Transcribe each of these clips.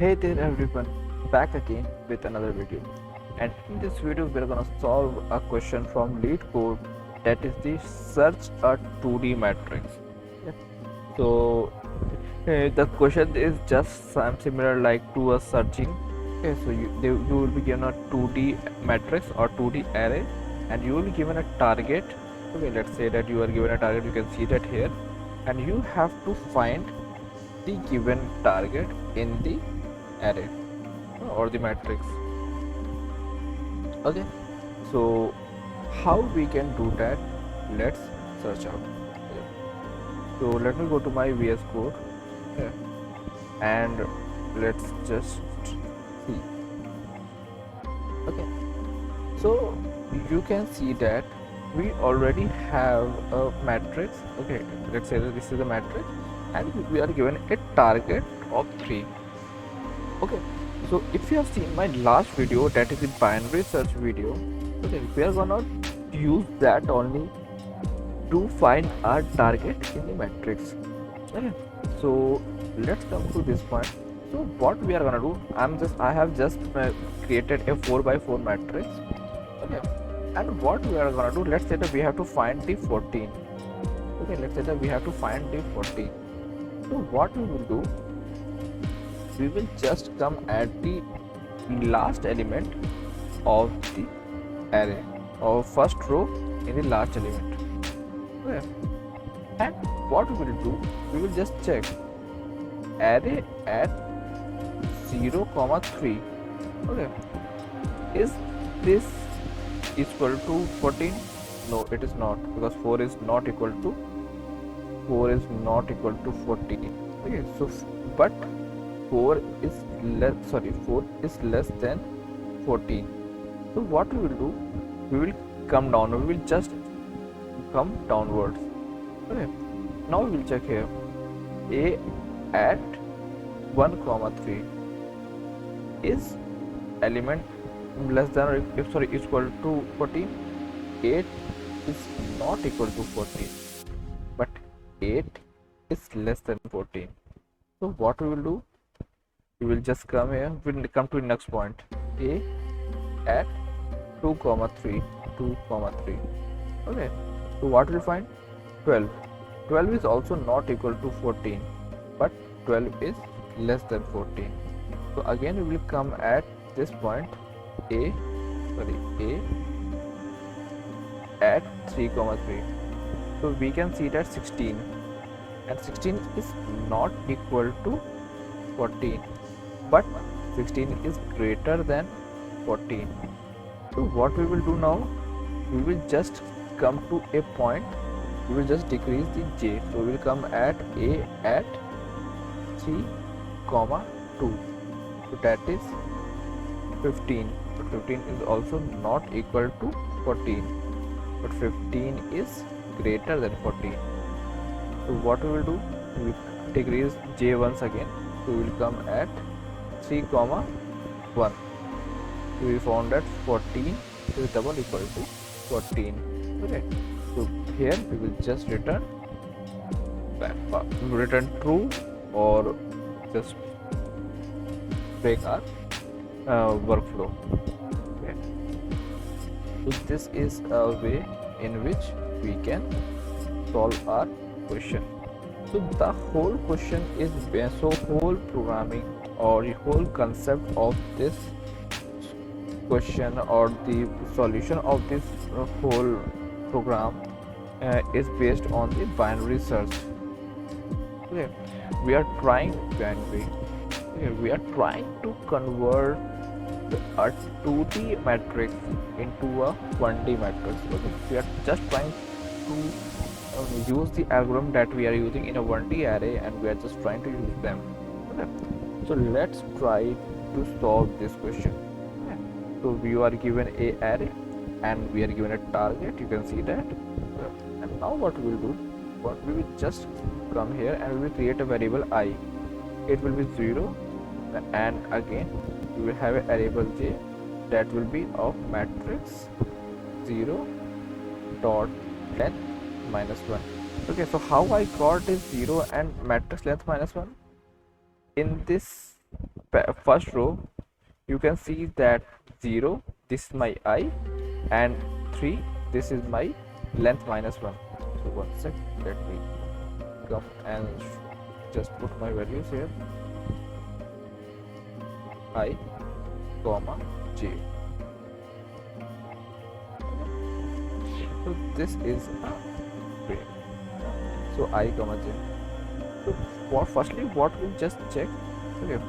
Hey there everyone, back again with another video. And in this video we're gonna solve a question from LeetCode, that is the search a 2D matrix. Yeah. So the question is just similar like to a searching. Okay, so you will be given a 2D matrix or 2D array, and you will be given a target. Okay, let's say that you are given a target, you can see that here, and you have to find the given target in the array or the matrix. Okay, so how we can do that, let's search out. So let me go to my VS Code, and let's just see. Okay, so you can see that we already have a matrix. Okay, let's say that this is a matrix and we are given a target of 3. Okay, so if you have seen my last video, that is the binary search video, okay, we are gonna use that only to find our target in the matrix. Okay, so let's come to this point. So what we are gonna do, I have just created a 4x4 matrix. Okay, and what we are gonna do, let's say that we have to find the 14. Okay, let's say that we have to find the 14. So what we will do, we will just come at the last element of the array or first row in the last element. Okay. And what we will do, we will just check array at 0, 3. Okay, is this equal to 14? No, it is not, because 4 is not equal to 14. Okay, so but 4 is less than 14. So what we will do, we will come down, we will just come downwards. Okay, now we will check here a at 1, 3 is element less than or equal to 14. 8 is not equal to 14, but 8 is less than 14. So what we will do, we will just come here, we will come to the next point, a at 2, 3. Okay, so what will find, 12. 12 is also not equal to 14, but 12 is less than 14. So again we will come at this point, a at 3, 3. So we can see that 16, and 16 is not equal to 14, but 16 is greater than 14. So what we will do now, we will just come to a point, we will just decrease the j. So we will come at a at 3, 2. So that is 15, but 15 is also not equal to 14, but 15 is greater than 14. So what we will do, we will decrease j once again. So we will come at 3, 1. We found that 14 is double equal to 14. Okay, so here we will just return true, or just break our workflow. Okay, so this is a way in which we can solve our question. So the whole question is whole programming or the whole concept of this question or the solution of this whole program is based on the binary search. Okay, we are trying to convert a 2D matrix into a 1D matrix. Okay, we are just trying to use the algorithm that we are using in a 1D array, and we are just trying to use them. Okay, so let's try to solve this question. Okay. So we are given a array and we are given a target, you can see that. And now what we will do, we will just come here and we will create a variable I. It will be 0, and again we will have a variable j that will be of matrix 0 dot length -1. Okay, so how I got this 0 and matrix length -1? In this first row, you can see that 0, this is my I, and 3, this is my length minus 1. So one sec, let me come and just put my values here, I comma j. So this is a frame. So I comma j. So firstly what we just check, okay,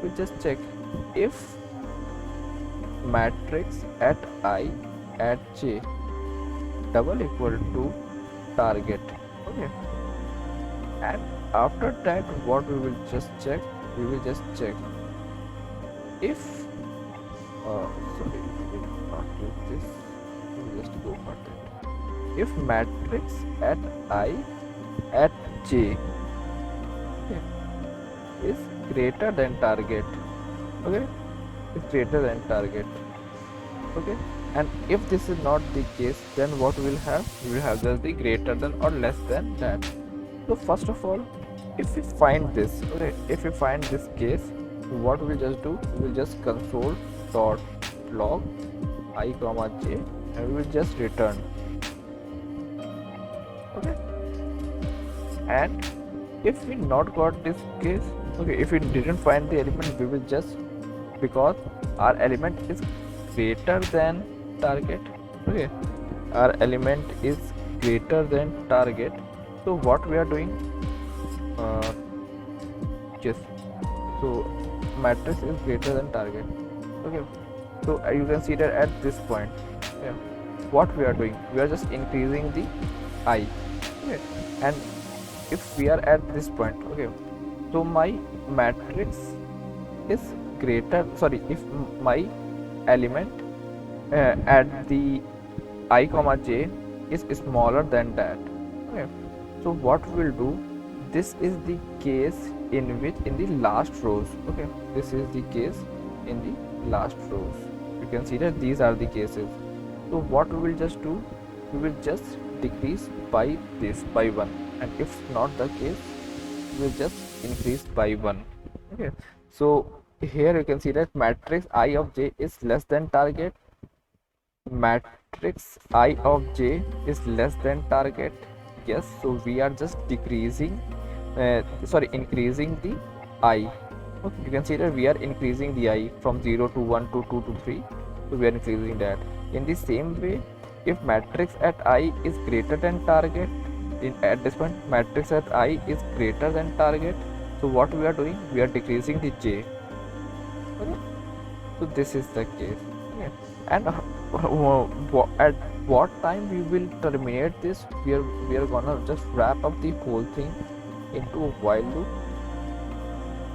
we just check if matrix at I at j double equal to target, okay, and after that what we will just check, we will just check if sorry, we will not do this, we will just go for that. If matrix at I at j, okay, is greater than target, okay, is greater than target, okay, and if this is not the case, then what we will have, we will have just the greater than or less than that. So first of all, if we find this, okay, if we find this case, what we will just do, we will just console dot log I comma j, and we will just return, okay. And if we not got this case, okay, if we didn't find the element, we will just, because our element is greater than target, okay, our element is greater than target, so what we are doing, yes, so matrix is greater than target, okay. So you can see that at this point, yeah, what we are doing, we are just increasing the I, okay, and if we are at this point, okay, so my matrix is greater, sorry, if my element at the I comma j is smaller than that, okay, so what we will do, this is the case in which in the last rows, okay, this is the case in the last rows, you can see that these are the cases. So what we will just do, we will just decrease by this by 1, and if not the case, we will just increase by 1, okay. So here you can see that matrix I of j is less than target, matrix I of j is less than target, yes, so we are just decreasing, increasing the I, okay, you can see that we are increasing the I from 0 to 1 to 2 to 3, so we are increasing that. In the same way, if matrix at I is greater than target, at this point matrix at I is greater than target, so what we are doing, we are decreasing the j, okay. So this is the case, okay. And at what time we will terminate this, we are gonna just wrap up the whole thing into a while loop,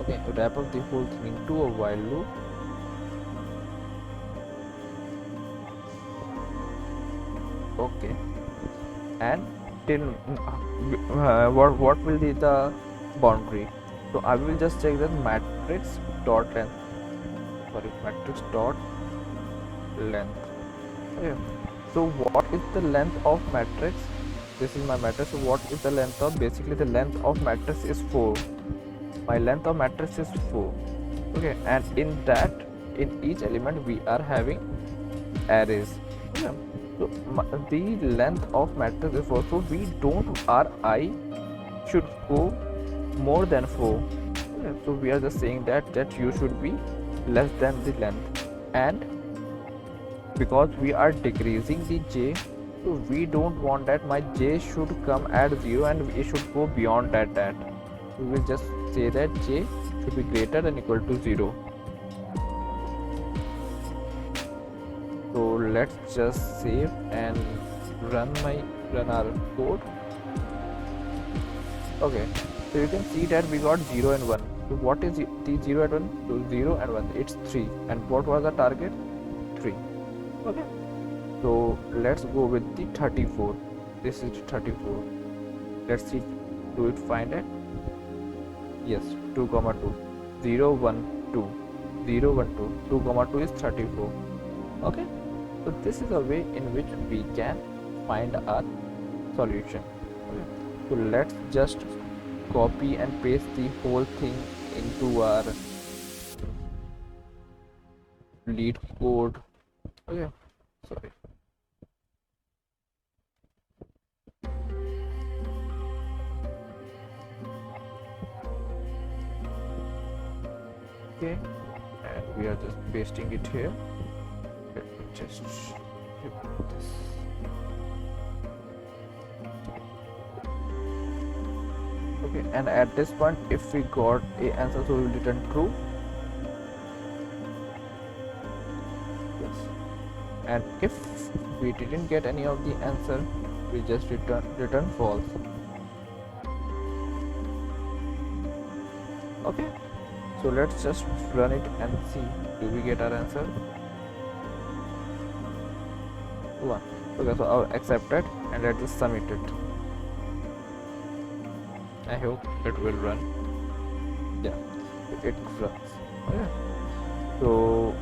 okay, wrap up the whole thing into a while loop, okay, and till what will be the boundary, so I will just check that matrix dot length, sorry, matrix dot length, okay. So what is the length of matrix, this is my matrix, so what is the length of, basically the length of matrix is 4, my length of matrix is 4, okay, and in that, in each element we are having arrays, okay. So the length of matrix is 4, so we don't, our I should go more than 4, okay. So we are just saying that you should be less than the length, and because we are decreasing the j, so we don't want that my j should come at 0 and it should go beyond that, we will just say that j should be greater than equal to 0. So let's just save and run our code, okay. So you can see that we got 0 and 1. So what is the 0 and 1? So 0 and 1, it's 3, and what was the target? 3, okay. So let's go with the 34, this is 34, let's see, do it find it, yes, 2 comma 2, 0 1 2, 0 1 2, 2 comma 2 is 34, okay. So this is a way in which we can find our solution, okay. So let's just copy and paste the whole thing into our lead code. Okay, sorry. Okay, and we are just pasting it here. Let me just remove this. Okay, and at this point if we got a answer, so we will return true. Yes, and if we didn't get any of the answer, we just return false. Okay, so let's just run it and see, do we get our answer? 1. Okay, so I'll accept it and let's just submit it. I hope it will run. Yeah, it runs. Okay, so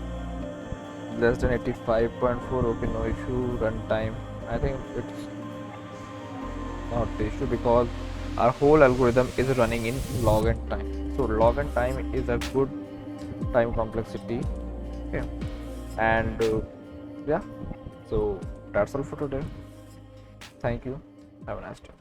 less than 85.4. okay, no issue. Runtime, I think it's not the issue because our whole algorithm is running in log and time. So log and time is a good time complexity. Okay, and yeah, so that's all for today. Thank you, have a nice day.